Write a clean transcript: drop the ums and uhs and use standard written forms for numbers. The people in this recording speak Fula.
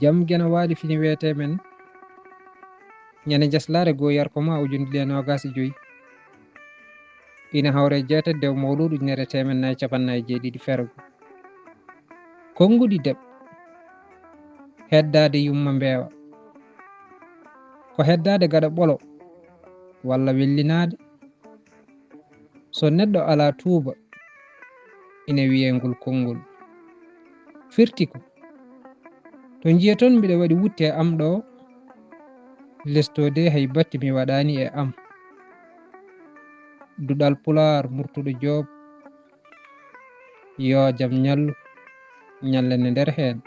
jam gena waɗi fini wiyete men ñande jaslare goo yarkoma ujunde 25 ina hawre jeetedde mawludu ujunere temen nayi capannayi jeeɗiɗi fergo konngudi deb heddade yumma mbeewa ko heddade gaɗa ɓolo walla wellinade so neɗɗo ala tuuba ina wiye ngol konngol firti ko to jiya toon mbiɗa waɗi wutte am ɗo lestode hay batti mi waɗani e am duɗal pular murtuɗo joob yo jam ñallu ñallene nder heen